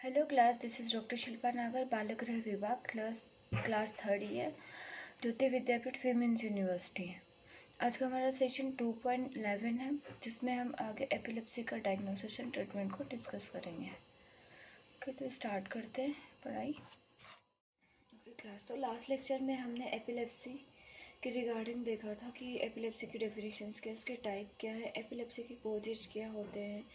Hello class, this is doctor Shilpa नागर, बालक गृह विभाग, क्लास थर्ड ईयर, ज्योति विद्यापीठ विमेंस यूनिवर्सिटी। आज का हमारा सेशन 2.11 है, जिसमें हम आगे एपिलेप्सी का डायग्नोसिस एंड ट्रीटमेंट को डिस्कस करेंगे। ओके, तो स्टार्ट करते हैं पढ़ाई। ओके क्लास, तो लास्ट लेक्चर में हमने एपिलेप्सी के रिगार्डिंग देखा था कि एपिलेप्सी की डेफिनेशंस क्या है, उसके टाइप क्या है, एपिलेप्सी के कोजेज क्या होते हैं,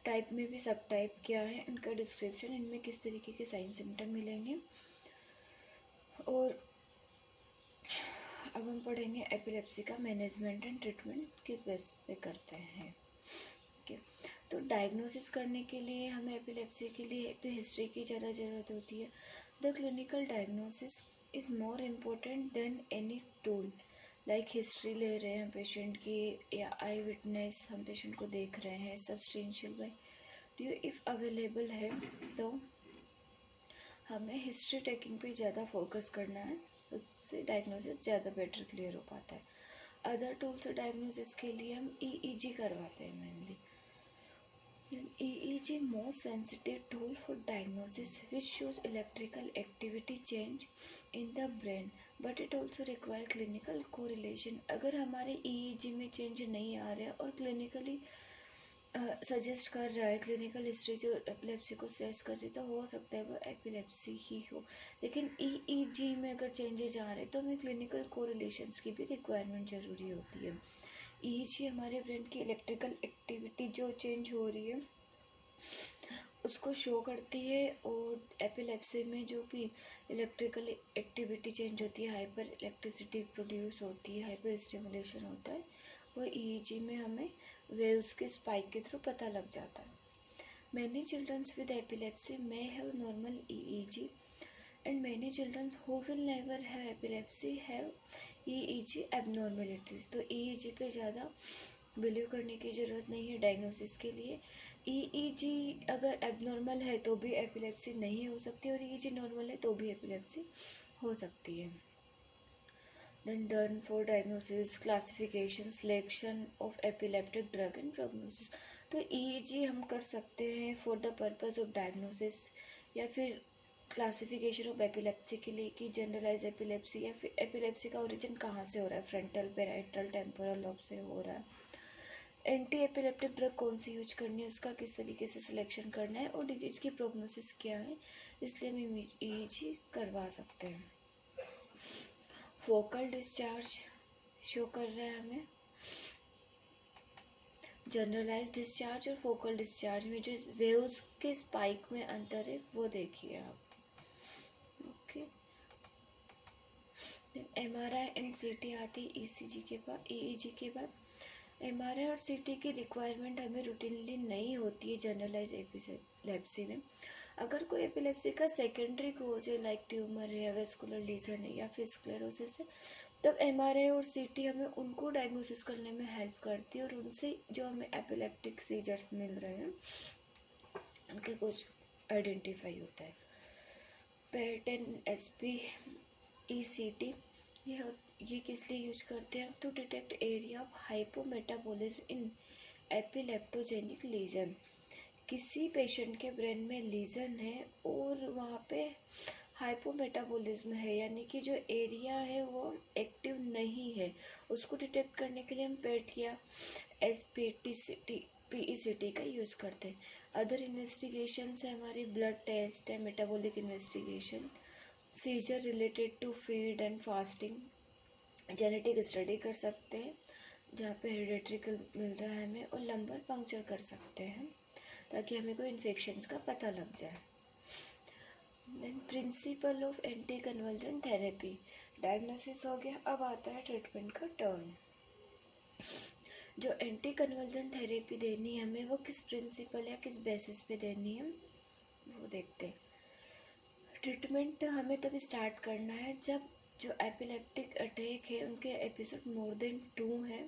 टाइप में भी सब टाइप क्या है, इनका डिस्क्रिप्शन, इनमें किस तरीके के साइन सिम्टम मिलेंगे। और अब हम पढ़ेंगे एपिलेप्सी का मैनेजमेंट एंड ट्रीटमेंट किस बेस पे करते हैं। ओके, तो डायग्नोसिस करने के लिए हमें एपिलेप्सी के लिए एक तो हिस्ट्री की ज़्यादा ज़रूरत होती है। The clinical diagnosis is more important then any tool, like history ले रहे हैं पेशेंट की या आई विटनेस, हम पेशेंट को देख रहे हैं substantial by due if available है, तो हमें हिस्ट्री टेकिंग पे ज़्यादा फोकस करना है, उससे डायग्नोसिस ज़्यादा बेटर क्लियर हो पाता है। अदर टूल्स डायग्नोसिस के लिए हम ईईजी करवाते हैं mainly. EEG most sensitive tool for diagnosis, which shows electrical activity change in the brain, but it also require clinical correlation। अगर हमारे EEG में चेंज नहीं आ रहा है और क्लिनिकली सजेस्ट कर रहा है, क्लिनिकल हिस्ट्री जो एपिलेप्सी को सजेस्ट कर रही है, तो हो सकता है वो एपिलेप्सी ही हो। लेकिन EEG में अगर चेंजेज आ रहे हैं तो हमें क्लिनिकल कोरिलेशंस की भी रिक्वायरमेंट ज़रूरी होती है। EEG हमारे ब्रेन की इलेक्ट्रिकल एक्टिविटी जो चेंज हो रही है उसको शो करती है, और एपिलेप्सी में जो भी इलेक्ट्रिकल एक्टिविटी चेंज होती है, हाइपर इलेक्ट्रिसिटी प्रोड्यूस होती है, हाइपर स्टिमुलेशन होता है, वो EEG में हमें वेव्स के स्पाइक के थ्रू पता लग जाता है। Many childrens with epilepsy may have normal EEG and many children who will never have epilepsy have EEG abnormalities। तो EEG पे ज़्यादा बिलीव करने की ज़रूरत नहीं है डायग्नोसिस के लिए। EEG अगर एबनॉर्मल है तो भी एपिलेप्सी नहीं हो सकती, और EEG नॉर्मल है तो भी एपिलेप्सी हो सकती है। Then done for diagnosis, classification, selection of epileptic drug and prognosis। तो EEG हम कर सकते हैं for the purpose of diagnosis, या फिर क्लासिफिकेशन ऑफ एपिलेप्सी के लिए कि जनरलाइज एपिलेप्सी, या फिर एपिलेप्सी का ओरिजिन कहाँ से हो रहा है, फ्रंटल, पेराइटल, टेम्पोरल लोब से हो रहा है। एंटी एपिलेप्टिक ड्रग कौन सी यूज करनी है, उसका किस तरीके से सिलेक्शन करना है, और डिजीज की प्रोग्नोसिस क्या है, इसलिए हम EEG करवा सकते हैं। फोकल डिस्चार्ज शो कर रहा है हमें। जनरलाइज डिस्चार्ज और फोकल डिस्चार्ज में जो वेव्स के स्पाइक में अंतर है वो देखिए आप। ओके, MRI एंड CT आती है ECG के बाद, EEG के बाद। MRI और CT की रिक्वायरमेंट हमें रूटीनली नहीं होती है जनरलाइज एपिलेप्सी में। अगर कोई एपिलेप्सी का सेकेंडरी कोज है, लाइक ट्यूमर है, वेस्कुलर लीजन है, या फिर स्क्लेरोसिस है, तब MRI और CT हमें उनको डायग्नोसिस करने में हेल्प करती है, और उनसे जो हमें एपिलेप्टिक सीजर्स मिल रहे हैं उनके कुछ आइडेंटिफाई होता है। पेट एंड SPECT ये किस लिए यूज करते हैं, to detect area of hypometabolism in epileptogenic lesion. किसी पेशेंट के ब्रेन में लीजन है और वहाँ पे हाइपोमेटाबॉलिज्म है, यानी कि जो एरिया है वो एक्टिव नहीं है, उसको डिटेक्ट करने के लिए हम पेट या PECT का यूज़ करते हैं। अदर इन्वेस्टिगेशंस है हमारी ब्लड टेस्ट है, metabolic investigation, seizure related to feed and fasting, genetic study कर सकते हैं जहाँ पे हेरिडेटरी मिल रहा है हमें, और लंबर पंक्चर कर सकते हैं ताकि हमें कोई इन्फेक्शंस का पता लग जाए। Then principle of anti convulsant therapy, diagnosis हो गया, अब आता है ट्रीटमेंट का टर्न। जो एंटी कन्वल्जेंट थेरेपी देनी है हमें, वो किस प्रिंसिपल या किस बेसिस पे देनी है वो देखते हैं। ट्रीटमेंट हमें तब स्टार्ट करना है जब जो एपिलेप्टिक अटैक है उनके एपिसोड मोर देन 2 है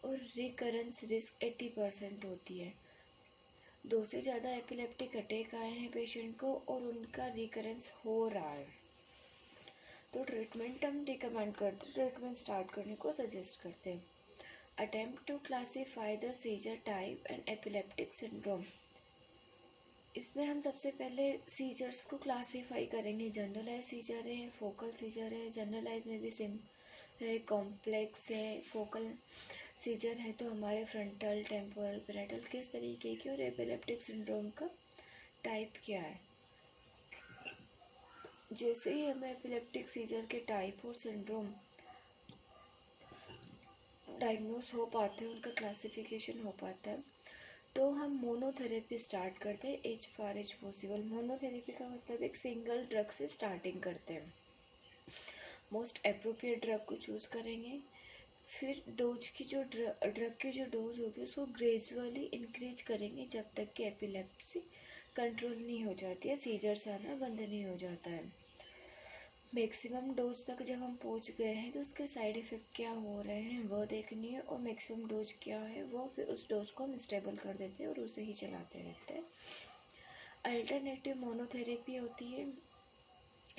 और रिकरेंस रिस्क 80% होती है। 2 से ज़्यादा एपिलेप्टिक अटैक आए हैं पेशेंट को और उनका रिकरेंस हो रहा है, तो ट्रीटमेंट हम रिकमेंड करते हैं, ट्रीटमेंट स्टार्ट करने को सजेस्ट करते हैं। Attempt to classify the seizure type and epileptic syndrome. इसमें हम सबसे पहले सीजर्स को क्लासीफाई करेंगे। जनरलाइज सीजर है, फोकल सीजर है। जनरलाइज में भी सिम है, कॉम्प्लेक्स है। फोकल सीजर है तो हमारे फ्रंटल, टेम्पोरल, पैराइटल किस तरीके की, और एपिलेप्टिक सिंड्रोम का टाइप क्या है। जैसे ही हमें एपिलेप्टिक सीजर के टाइप और सिंड्रोम डायग्नोस हो पाते हैं, उनका क्लासिफिकेशन हो पाता है, तो हम मोनोथेरेपी स्टार्ट करते हैं as far as possible. Monotherapy का मतलब एक सिंगल ड्रग से स्टार्टिंग करते हैं। मोस्ट अप्रोप्रिएट ड्रग को चूज़ करेंगे। फिर डोज की जो ड्रग की जो डोज होगी उसको ग्रेजुअली इंक्रीज करेंगे जब तक कि एपिलेप्सी कंट्रोल नहीं हो जाती है, सीजर्स आना बंद नहीं हो जाता है। मैक्सिमम डोज तक जब हम पहुंच गए हैं तो उसके साइड इफ़ेक्ट क्या हो रहे हैं वो देखनी है, और मैक्सिमम डोज क्या है वो फिर उस डोज को हम स्टेबल कर देते हैं और उसे ही चलाते रहते हैं। अल्टरनेटिव मोनोथेरेपी होती है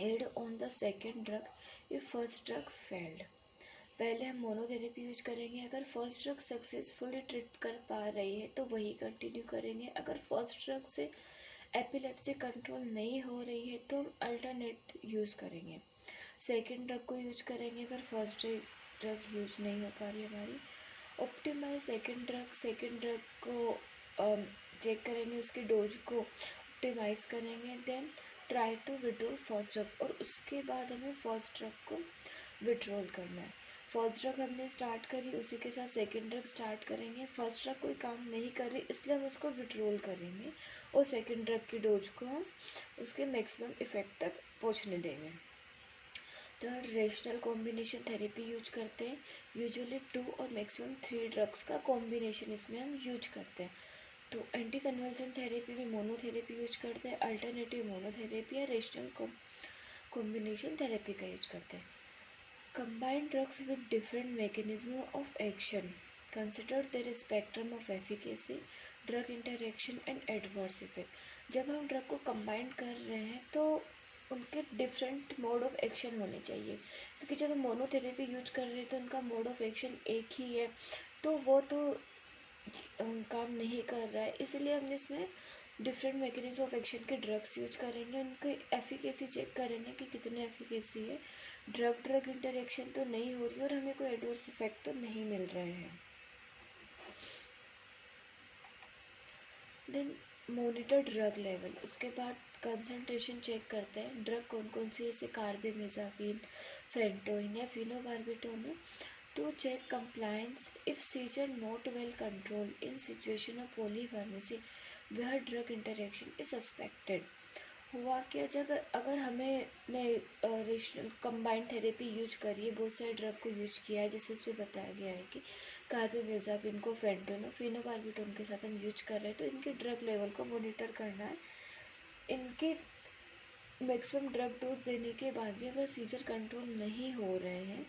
add on the second drug if first drug failed. पहले हम मोनोथेरेपी यूज करेंगे, अगर फर्स्ट ड्रग सक्सेसफुली ट्रीट कर पा रही है तो वही कंटिन्यू करेंगे। अगर फर्स्ट ड्रग से एपिलेप्सी कंट्रोल नहीं हो रही है तो हम अल्टरनेट यूज़ करेंगे, सेकेंड ड्रग को यूज करेंगे। अगर फर्स्ट ड्रग यूज नहीं हो पा रही हमारी, ऑप्टिमाइज सेकेंड ड्रग को चेक करेंगे, उसकी डोज को ऑप्टिमाइज करेंगे। Then try to withdrawal first drug, और उसके बाद हमें फर्स्ट ड्रग को विड्रॉल करना है। फर्स्ट ड्रग हमने स्टार्ट करी, उसी के साथ सेकेंड ड्रग स्टार्ट करेंगे। फर्स्ट ड्रग कोई काम नहीं कर रही इसलिए हम उसको विड्रॉल करेंगे, और सेकेंड ड्रग की डोज को हम उसके मैक्सिमम इफेक्ट तक पहुंचने देंगे। Third, rational combination therapy use करते हैं। यूजुअली 2 और मैक्सिमम 3 ड्रग्स का कॉम्बिनेशन इसमें हम यूज करते हैं। तो एंटी कन्वल्सन थेरेपी में मोनोथेरेपी यूज करते हैं, अल्टरनेटिव मोनोथेरेपी या रेशनल कॉम्बिनेशन थेरेपी का यूज करते हैं। Combine drugs with different mechanism of action. Consider their spectrum of efficacy, drug interaction and adverse effect. जब हम ड्रग को कंबाइन कर रहे हैं तो उनके डिफरेंट मोड ऑफ एक्शन होने चाहिए, क्योंकि जब हम मोनोथेरेपी यूज कर रहे हैं तो उनका मोड ऑफ एक्शन एक ही है, तो वो तो काम नहीं कर रहा है। इसलिए हम इसमें डिफरेंट मैकेनिज्म ऑफ एक्शन के ड्रग्स यूज करेंगे, उनकी एफिकेसी चेक करेंगे कि कितने एफिकेसी है, ड्रग ड्रग इंटरेक्शन तो नहीं हो रही और हमें कोई एडवर्स इफेक्ट तो नहीं मिल रहे हैं। देन मॉनिटर ड्रग लेवल, उसके बाद कंसंट्रेशन चेक करते हैं। ड्रग कौन कौन सी, जैसे कार्बेमेज़ापिन, फेंटोइन या फिनोबार्बिटोन है, to check compliance if seizure not well controlled in situation of polypharmacy where drug interaction is suspected। हुआ क्या, जब अगर हमें रेशनल कंबाइंड थेरेपी यूज करी है, बहुत सारे ड्रग को यूज किया है, जैसे इसमें बताया गया है कि कार्बेमेज़ापिन को फेंटोन और फिनोबार्बिटोन के साथ हम यूज कर रहे हैं, तो इनके ड्रग लेवल को मॉनिटर करना है। इनके मैक्सिमम ड्रग डोज देने के बाद भी अगर सीजर कंट्रोल नहीं हो रहे हैं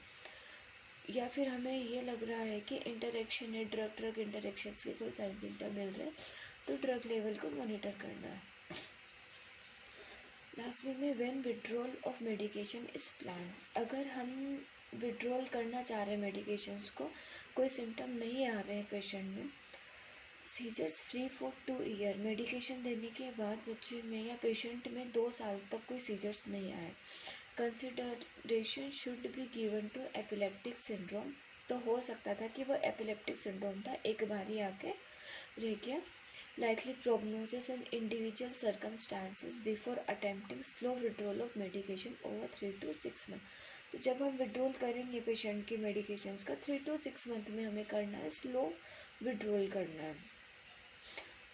या फिर हमें ये लग रहा है कि इंटरेक्शन है, ड्रग ड्रग इंटरेक्शन के कोई साइन सिम्टम मिल रहे हैं, तो ड्रग लेवल को मॉनिटर करना है। लास्ट में when withdrawal of medication is plan, अगर हम विड्रॉल करना चाह रहे हैं मेडिकेशंस को, कोई सिम्टम नहीं आ रहे हैं पेशेंट में, seizures free for 2 year, medication देने के बाद बच्चे में या पेशेंट में 2 साल तक कोई सीजर्स नहीं आए। Consideration should be given to epileptic syndrome, तो हो सकता था कि वो एपिलेप्टिक सिंड्रोम था, एक बार ही आके रह गया। Likely prognosis and individual circumstances before attempting slow withdrawal of medication over 3 to 6 month, तो जब हम विड्रॉल करेंगे पेशेंट की मेडिकेशंस का 3 to 6 मंथ में हमें करना है, स्लो विड्रॉल करना है।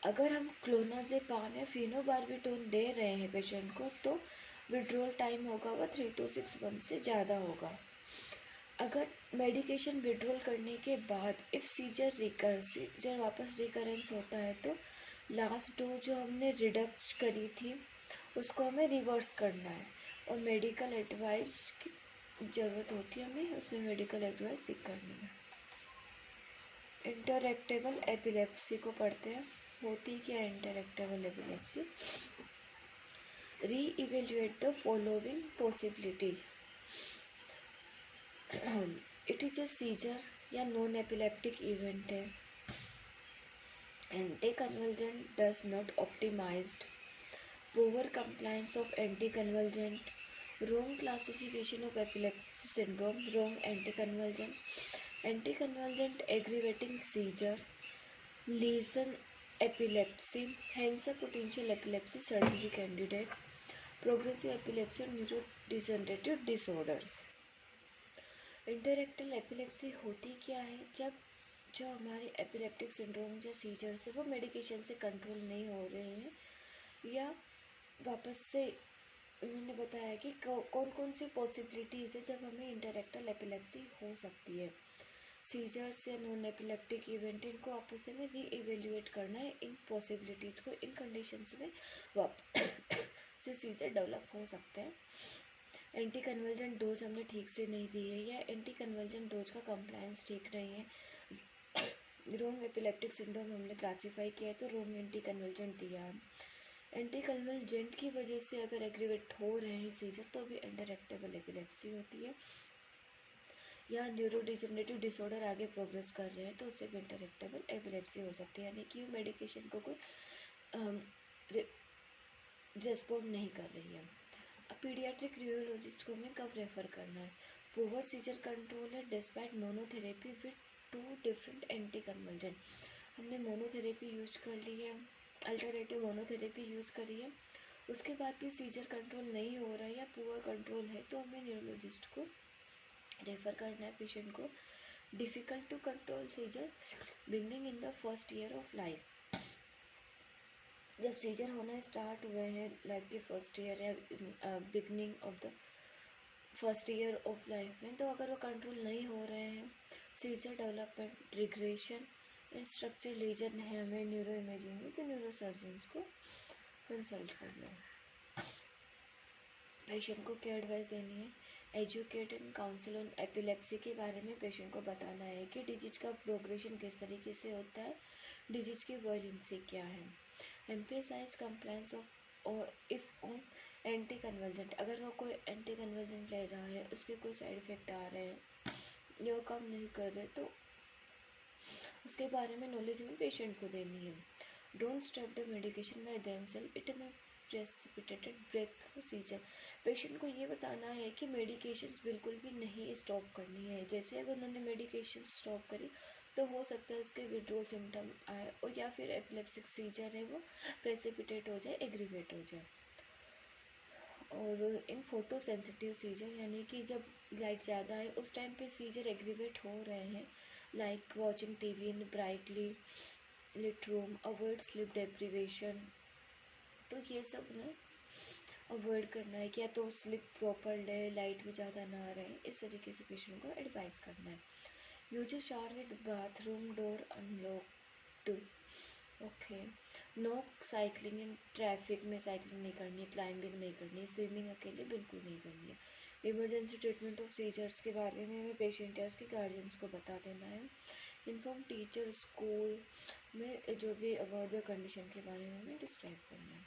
अगर हम क्लोनाजेपाम या फिनोबार्बिटोन दे रहे हैं पेशेंट को तो विड्रॉल टाइम होगा वह 3 to 6 मंथ से ज़्यादा होगा। अगर मेडिकेशन विड्रॉल करने के बाद इफ़ सीजर वापस रिकरेंस होता है तो लास्ट डोज जो हमने रिडक्ट करी थी उसको हमें रिवर्स करना है, और मेडिकल एडवाइस की ज़रूरत होती है हमें, उसमें मेडिकल एडवाइस सीख करनी है। इंटरएक्टेबल एपिलेप्सी को पढ़ते हैं। होती क्या है intractable epilepsy? Re-evaluate the following possibilities. It is a seizure या नॉन एपिलेप्टिक इवेंट है। Anti convulsant does not optimized poor compliance of anticonvulsant, wrong classification of epilepsy syndrome, wrong anticonvulsant aggravating seizures, lesion epilepsy, hence a potential epilepsy surgery candidate, progressive epilepsy और neurodegenerative disorders। इंटररेक्टल epilepsy होती क्या है? जब जो हमारे epileptic syndrome या seizures है वो मेडिकेशन से कंट्रोल नहीं हो रहे हैं, या वापस से उन्होंने बताया कि कौन कौन सी पॉसिबिलिटीज़ है जब हमें इंटररेक्टल एपिलेप्सी हो सकती है। सीजर्स या नॉन एपिलेप्टिक इवेंट, इनको आपस में री एवेल्यूएट करना है, इन पॉसिबिलिटीज़ को, इन कंडीशंस में वापस से सीजर डेवलप हो सकते हैं। एंटी कन्वर्जेंट डोज हमने ठीक से नहीं दी है, या एंटी कन्वर्जेंट डोज का कंप्लायंस ठीक नहीं है, रोंग एपिलेप्टिक सिंड्रोम हमने क्लासीफाई किया है तो रोंग एंटी कन्वर्जेंट दिया है। एंटी कन्वर्जेंट की वजह से अगर एग्रीवेट हो रहे हैं सीजर तो भी इंटररेक्टेबल एपिलेप्सी होती है, या न्यूरोडिजेनरेटिव डिसऑर्डर आगे प्रोग्रेस कर रहे हैं तो उससे भी इंटररेक्टेबल एपिलेप्सी हो सकती है, यानी कि मेडिकेशन को कोई रेस्पॉन्ड नहीं कर रही है। पीडियाट्रिक न्यूरोलॉजिस्ट को हमें कब रेफ़र करना है? पुअर सीजर कंट्रोल है despite monotherapy with 2 different anti convergent. हमने मोनोथेरेपी यूज कर ली है, अल्टरनेटिव मोनोथेरेपी यूज़ करी है, उसके बाद भी सीजर कंट्रोल नहीं हो रहा है या पुअर कंट्रोल है तो हमें न्यूरोलॉजिस्ट को रेफ़र करना है पेशेंट को। Difficult to control seizure beginning in the first year of life. जब सीजर होना स्टार्ट हुए हैं लाइफ के फर्स्ट ईयर या beginning of the first year of life में, तो अगर वो कंट्रोल नहीं हो रहे हैं, seizure development, regression, structure lesion है हमें न्यूरो इमेजिंग में, तो न्यूरो सर्जन्स को कंसल्ट करना है। पेशेंट को क्या एडवाइस देनी है? Educate and council on epilepsy के बारे में पेशेंट को बताना है कि डिजीज का प्रोग्रेशन किस तरीके से होता है, डिजीज की वायलेंसी क्या है। एम्फेसाइज कंप्लायंस ऑफ और इफ़ ऑन एंटी कन्वर्जेंट, अगर वो कोई एंटी कन्वर्जेंट ले रहा है, उसके कोई साइड इफ़ेक्ट आ रहे हैं या काम नहीं कर रहे, तो उसके बारे में नॉलेज हमें पेशेंट को देनी है। Don't stop the medication by themselves, it may precipitated breakthrough seizure. Patient को ये बताना है कि मेडिकेशंस बिल्कुल भी नहीं स्टॉप करनी है। जैसे अगर उन्होंने मेडिकेशन स्टॉप करी तो हो सकता है उसके विड्रोल सिम्टम आए, और या फिर एपिलेप्टिक सीजर है वो प्रेसिपिटेट हो जाए, एग्रीवेट हो जाए। और इन फोटो सेंसिटिव सीजर, यानी कि जब लाइट ज़्यादा है उस टाइम पे सीजर एग्रीवेट हो रहे हैं, like watching TV in brightly lit room, avoid sleep deprivation, तो ये सब ना अवॉइड करना है। क्या तो स्लीप प्रॉपर ले, लाइट भी ज़्यादा ना रहे, इस तरीके से पेशेंट को एडवाइस करना है। Use shower with bathroom door unlocked, okay. No cycling in traffic में साइकिलिंग नहीं करनी, क्लाइंबिंग नहीं करनी, स्विमिंग अकेले बिल्कुल नहीं करनी है। इमरजेंसी ट्रीटमेंट ऑफ सीजर्स के बारे में हमें पेशेंट या उसके गार्जियंस को बता देना है। इन्फॉर्म टीचर स्कूल में जो भी अबाउट द कंडीशन के बारे में हमें डिस्क्राइब करना है।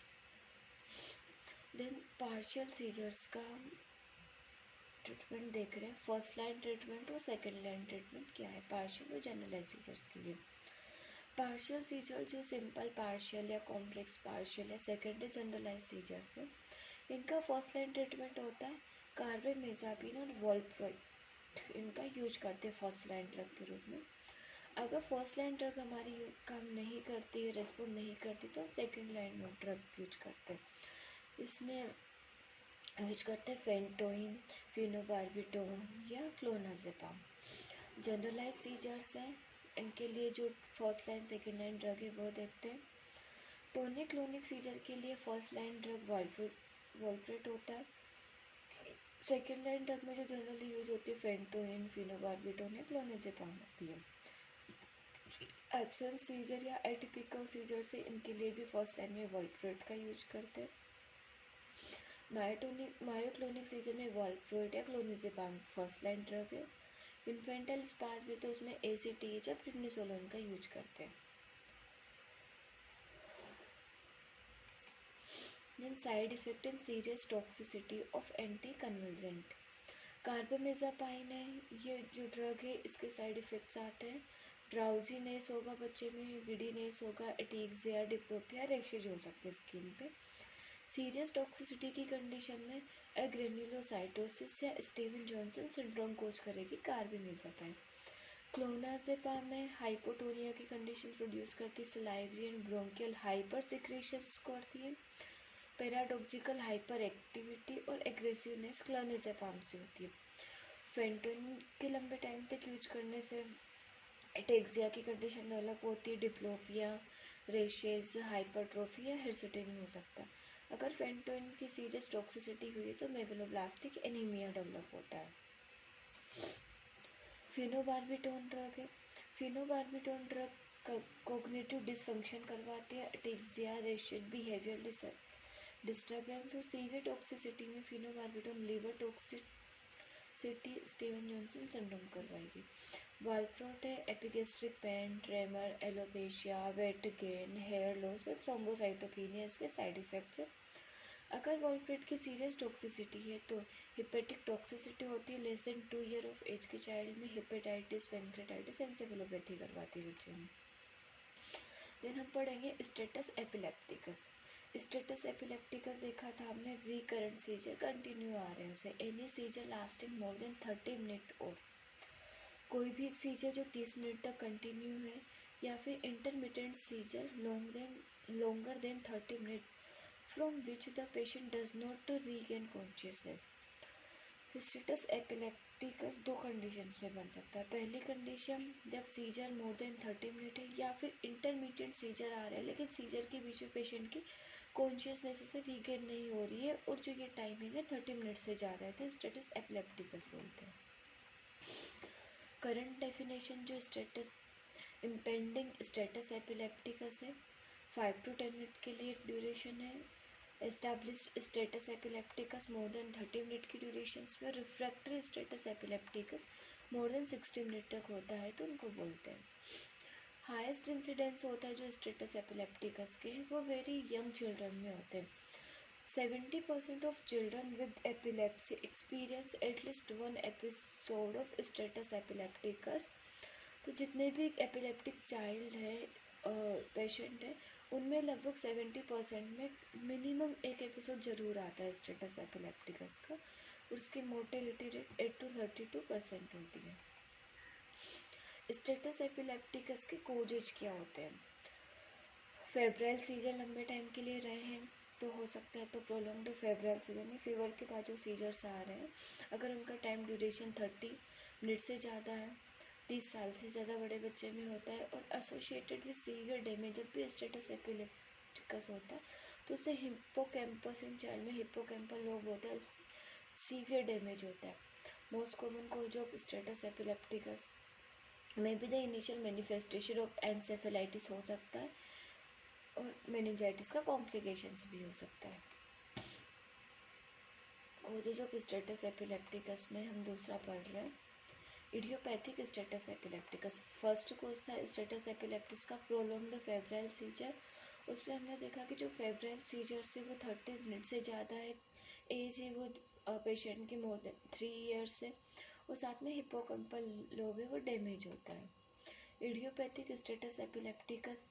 देन पार्शियल सीजर्स का ट्रीटमेंट देख रहे हैं। फर्स्ट लाइन ट्रीटमेंट और सेकेंड लाइन ट्रीटमेंट क्या है पार्शियल और जनरलाइज सीजर्स के लिए। पार्शियल सीजर जो सिंपल पार्शियल या कॉम्प्लेक्स पार्शियल या सेकेंडरी जनरलाइज सीजर्स है, इनका फर्स्ट लाइन ट्रीटमेंट होता है कार्बेमेज़ापिन और वॉल्प्रोइड, इनका यूज करते हैं फर्स्ट लाइन ड्रग के रूप में। अगर फर्स्ट लाइन ड्रग हमारी काम नहीं करती है, रेस्पॉन्ड नहीं करती, तो सेकेंड लाइन में ड्रग यूज करते हैं। इसमें यूज करते हैं फेंटोइन, फिनोबार्बिटोन या क्लोनाजेपाम। जनरलाइज सीजर्स हैं, इनके लिए जो first line second line drug है वो देखते हैं। टोनिक क्लोनिक सीजर के लिए फर्स्ट लाइन ड्रग वॉल्प्रेट होता है। सेकेंड लाइन ड्रग में जो जनरली यूज होती है फेंटोइन, फिनोबार्बिटोन या क्लोनाजेपाम होती है। एब्सेंस सीजर या एटिपिकल सीजर से इनके लिए भी फर्स्ट लाइन में वॉल्प्रेट का यूज करते हैं। मायोक्लोनिक सीजर में वॉल्प्रोइड या क्लोनाजेपाम फर्स्ट लाइन ड्रग है। इन्फेंटाइल स्पाज में तो उसमें ACTH या प्रेडनिसोलोन का यूज करते हैं। Then side effect and serious toxicity of anti convulsant. Carbamazepine है, ये जो ड्रग है इसके साइड इफ़ेक्ट्स आते हैं। ड्राउजीनेस होगा बच्चे में, गिडीनेस होगा, एटीक्सिया, डिप्रोपिया, रैशेज हो सकते हैं स्किन पे। सीरियस टॉक्सिसिटी की कंडीशन में एग्रेनुलोसाइटोसिस या स्टीवन जॉनसन सिंड्रोम कोज करेगी कार्बामेज़ापाइन। क्लोनाज़ेपाम में हाइपोटोनिया की कंडीशन प्रोड्यूस करती salivary and bronchial hyper secretions करती है। पैराडॉक्सिकल हाइपर एक्टिविटी और एग्रेसिवनेस क्लोनाज़ेपाम से होती है। फेंटोनिन के लंबे टाइम तक यूज करने से एटेक्सिया की कंडीशन डेवलप होती है। डिप्लोपिया, रेशेज, हाइपरट्रोफी या हिर्सुटिन हो सकता है। अगर फेंटोनिन की सीरियस टॉक्सिसिटी हुई तो मेगलोब्लास्टिक एनीमिया डेवलप होता है। फिनोबार्बिटोन ड्रग है। फिनोबार्बिटोन ड्रग कोग्निटिव डिसफंक्शन करवाती है। एटेक्सिया, रेशेज, बिहेवियर डिस्टर्बेंस और सीवियर टॉक्सिसिटी में phenobarbitone liver toxicity Steven Johnson syndrome करवाएगी। वालप्रोट है। Epigastric pain, tremor, alopecia, weight gain, hair loss और थ्रोम्बोसाइटोपेनिया इसके साइड इफेक्ट्स है। अगर वॉलप्रोट की सीरियस टॉक्सिसिटी है तो हिपेटिक टॉक्सिसिटी होती है। Less than 2 year of age के चाइल्ड में हिपेटाइटिस, पेनक्रेटाइटिस, एंसेफेलोपैथी करवाती है बच्चे में। देन हम पढ़ेंगे स्टेटस एपिलेप्टिकस। स्टेटस एपिलेप्टिकस देखा था हमने, रिकरेंट सीजर कंटिन्यू आ रहे हैं उसे, any seizure lasting more than 30 minute और कोई भी एक सीजर जो 30 मिनट तक कंटिन्यू है, या फिर intermittent seizure longer than 30 minute from which the patient does not regain consciousness। Status epilepticus दो कंडीशंस में बन सकता है। पहली कंडीशन जब सीजर मोर देन 30 मिनट है या फिर इंटरमीडिएट सीजर आ रहा है लेकिन सीजर के बीच में पेशेंट की कॉन्शियसनेस से रीगेन नहीं हो रही है और जो ये टाइमिंग है 30 मिनट से ज़्यादा है तो स्टेटस एपिलेप्टिकस बोलते हैं। करंट डेफिनेशन जो स्टेटस इम्पेंडिंग स्टेटस एपिलेप्टिकस है 5 to 10 मिनट के लिए ड्यूरेशन है। एस्टैब्लिश्ड स्टेटस एपिलेप्टिकस मोर देन 30 मिनट की ड्यूरेशंस में। Refractory status epilepticus more than 60 minute तक होता है तो उनको बोलते हैं। हाईएस्ट इंसिडेंस होता है जो स्टेटस एपिलेप्टिकस के हैं वो वेरी यंग चिल्ड्रन में होते हैं। 70% of children with epilepsy experience at least 1 episode of status epilepticus. तो जितने भी एपिलेप्टिक चाइल्ड है पेशेंट है उनमें लगभग 70% में मिनिमम एक एपिसोड ज़रूर आता है स्टेटस एपिलेप्टिकस का और उसकी मोर्टेलिटी रेट 8 to 32% होती है। स्टेटस एपिलेप्टिकस के कोजेज क्या होते हैं? फेब्राइल सीजर लंबे टाइम के लिए रहे हैं तो हो सकता है तो प्रोलॉन्ग्ड फेब्राइल सीजर में फीवर के बाद जो सीजर्स आ रहे हैं अगर उनका टाइम ड्यूरेशन 30 मिनट से ज़्यादा है, 30 साल से ज़्यादा बड़े बच्चे में होता है और एसोसिएटेड विद सीवियर डैमेज जब भी स्टेटस एपिलेप्टिकस होता है तो उससे हिप्पोकैम्पस इन चाइल्ड में हिप्पोकैम्पल लोब होता है, सीवियर डैमेज होता है। Most common cause of status epilepticus में भी the initial manifestation of encephalitis हो सकता है और मेनिंजाइटिस का कॉम्प्लिकेशंस भी हो सकता है। कॉजेज ऑफ स्टेटस एपिलेप्टिकस में हम दूसरा पढ़ रहे हैं इडियोपैथिक स्टेटस एपिलेप्टिकस। फर्स्ट कोज था स्टेटस एपिलेप्टिस का प्रोलॉन्ग्ड फेब्राइल सीजर। उसमें हमने देखा कि जो फेब्राइल सीजर से वो 30 मिनट से ज़्यादा है, एज है वो पेशेंट की मोर देन 3 ईयर्स है और साथ में हिप्पोकैम्पल लोब है वो डैमेज होता है। इडियोपैथिक स्टेटस एपिलेप्टिकस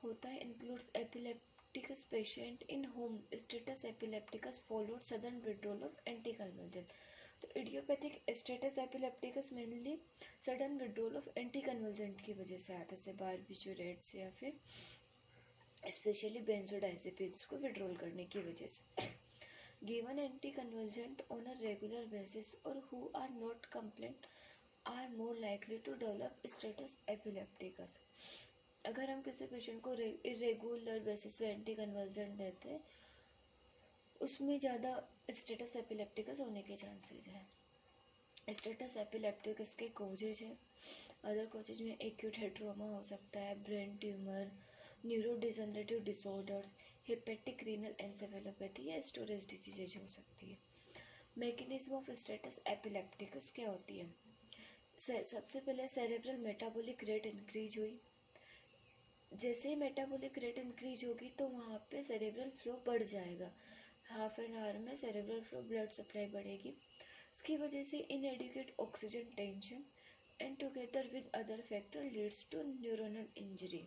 होता है includes epilepticus patient in home status epilepticus followed sudden withdrawal of anticonvulsant. तो idiopathic status epilepticus mainly sudden withdrawal of anticonvulsant की वजह से आता है, जैसे बारबिटूरेट्स या फिर स्पेशली बेंजोडाइजेपिन्स को विड्रॉल करने की वजह से। Given anticonvulsant on a regular basis और who are not compliant are more likely to develop status epilepticus. अगर हम किसी पेशेंट को इरेगुलर बेसिस पे एंटी कन्वर्जेंट देते हैं उसमें ज़्यादा स्टेटस एपिलेप्टिकस होने के चांसेस हैं। स्टेटस एपिलेप्टिकस के कोजेज हैं। अदर कोजेज में एक्यूट हेड ट्रॉमा हो सकता है, brain tumour, neurodegenerative disorders, hepatic renal encephalopathy या स्टोरेज डिजीजेज हो सकती है। मैकेनिज्म ऑफ स्टेटस एपिलेप्टिकस क्या होती है? सबसे पहले सेरेब्रल मेटाबॉलिक रेट इंक्रीज हुई। जैसे ही मेटाबॉलिक रेट इंक्रीज होगी तो वहाँ पे सेरेब्रल फ्लो बढ़ जाएगा। हाफ एन आवर में सेरेब्रल फ्लो ब्लड सप्लाई बढ़ेगी। इसकी वजह से inadequate oxygen tension and together with other factor leads to neuronal injury.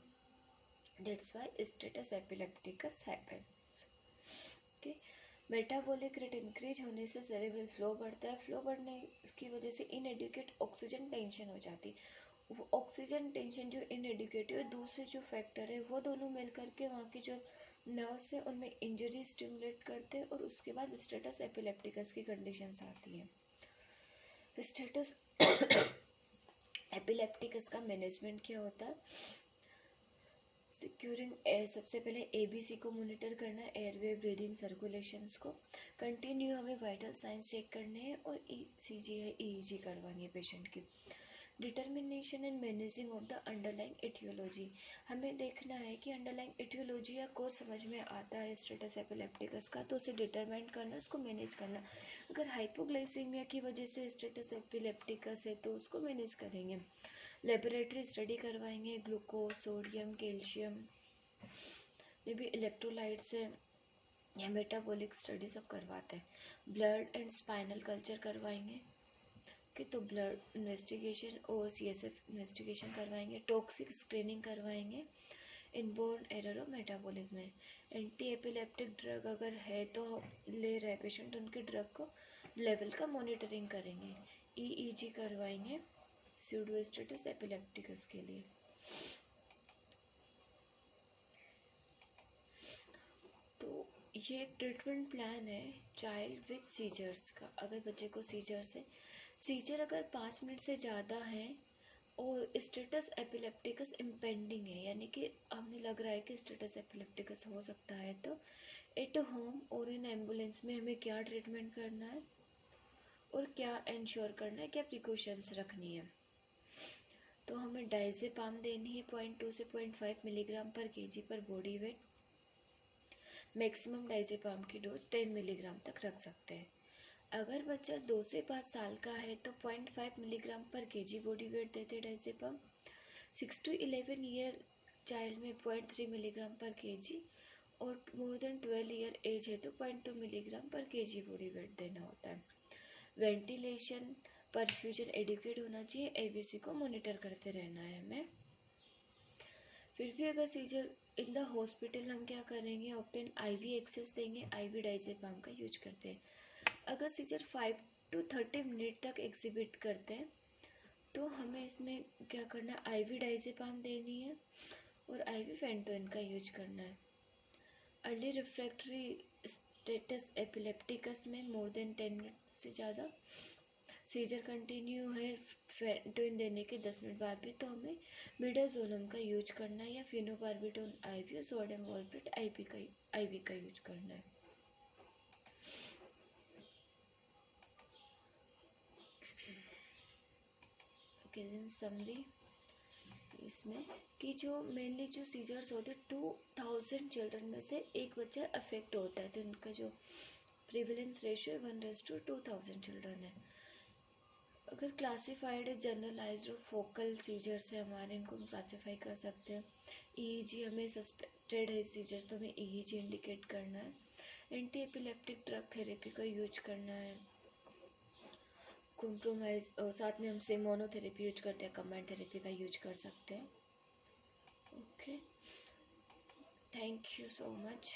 That's why status epilepticus happens. Okay, metabolic rate increase होने से सेरेब्रल फ्लो बढ़ता है, फ्लो बढ़ने की वजह से इनएडुकेट ऑक्सीजन टेंशन हो जाती है। वो ऑक्सीजन टेंशन जो इनएडुकेट है, दूसरे जो फैक्टर है वो दोनों मिल करके वहाँ की जो नर्व्स है उनमें इंजरी स्टिमुलेट करते हैं और उसके बाद स्टेटस एपिलेप्टिकस की कंडीशंस आती हैं। स्टेटस एपिलेप्टिकस का मैनेजमेंट क्या होता है? सिक्योरिंग एयर, सबसे पहले एबीसी को मॉनिटर करना है, एयरवे, ब्रीदिंग, सर्कुलेशंस को। कंटिन्यू हमें वाइटल साइंस चेक करने हैं और ईसीजी है, ईईजी करवानी है पेशेंट की। Determination and managing of the underlying aetiology, हमें देखना है कि अंडरलाइंग एटियोलॉजी या कोर्स समझ में आता है स्टेटस एपिलेप्टिकस का, तो उसे डिटरमाइन करना, उसको मैनेज करना। अगर हाइपोग्लाइसीमिया की वजह से स्टेटस एपिलेप्टिकस है तो उसको मैनेज करेंगे। लेबोरेटरी स्टडी करवाएंगे, ग्लूकोज, सोडियम, कैल्शियम, ये भी इलेक्ट्रोलाइट्स है या मेटाबॉलिक स्टडी सब करवाते हैं। ब्लड एंड स्पाइनल कल्चर करवाएंगे कि तो ब्लड इन्वेस्टिगेशन और सीएसएफ इन्वेस्टिगेशन करवाएंगे। टॉक्सिक स्क्रीनिंग करवाएंगे। इनबोर्न एरर ऑफ मेटाबॉलिज्म में एंटी एपिलेप्टिक ड्रग अगर है तो ले रहे पेशेंट, उनके ड्रग को लेवल का मॉनिटरिंग करेंगे। ईईजी करवाएंगे स्यूडोस्टेटस एपिलेप्टिकस के लिए। तो ये एक ट्रीटमेंट प्लान है चाइल्ड विथ सीजर्स का। अगर बच्चे को सीजर्स है, सीजर अगर 5 मिनट से ज़्यादा है और स्टेटस एपिलेप्टिकस इम्पेंडिंग है, यानी कि हमें लग रहा है कि स्टेटस एपिलेप्टिकस हो सकता है, तो एट होम और इन एम्बुलेंस में हमें क्या ट्रीटमेंट करना है और क्या इंश्योर करना है, क्या प्रिकॉशंस रखनी है। तो हमें डायजेपाम देनी है 0.2 से 0.5 मिलीग्राम पर केजी पर बॉडी वेट। मैक्सिमम डायजेपाम की डोज 10 मिलीग्राम तक रख सकते हैं। अगर बच्चा 2 से 5 साल का है तो 0.5 मिलीग्राम पर केजी बॉडी वेट देते डायजेपाम। 6 to 11 ईयर चाइल्ड में 0.3 मिलीग्राम पर केजी और मोर देन 12 ईयर एज है तो 0.2 मिलीग्राम पर केजी बॉडी वेट देना होता है। वेंटिलेशन, परफ्यूजन एडुकेट होना चाहिए, एबीसी को मॉनिटर करते रहना है हमें। फिर भी अगर सीजर इन द हॉस्पिटल, हम क्या करेंगे, ऑप्टेन आईवी एक्सेस देंगे, आईवी डायजेपाम का यूज करते हैं। अगर सीजर 5 to 30 मिनट तक एग्जिबिट करते हैं तो हमें इसमें क्या करना है, आईवी डायजेपाम देनी है और आईवी फेंटोइन का यूज करना है। अर्ली रिफ्रैक्टरी स्टेटस एपिलेप्टिकस में मोर देन 10 मिनट से ज़्यादा सीजर कंटिन्यू है फेंटोइन देने के 10 मिनट बाद भी, तो हमें मिडाजोलम का यूज करना है या फिनोबार्बिटोल आईवी और सोडियम वॉल्प्रेट आईवी का यूज करना है। समरी इसमें कि जो मेनली जो सीजर्स होते हैं 2000 चिल्ड्रन में से एक बच्चा अफेक्ट होता है, तो इनका जो प्रिवेलेंस रेशियो 1:2000 चिल्ड्रन है। अगर क्लासिफाइड है जनरलाइज्ड और फोकल सीजर्स है हमारे, इनको हम क्लासीफाई कर सकते हैं। ईईजी हमें सस्पेक्टेड है सीजर्स तो हमें ईईजी इंडिकेट करना है। एंटी एपिलेप्टिक ड्रग थेरेपी का यूज करना है। कॉम्प्रोमाइज साथ में हम से मोनोथेरेपी यूज करते हैं, कंबाइंड थेरेपी का यूज कर सकते हैं। Okay, thank you so much.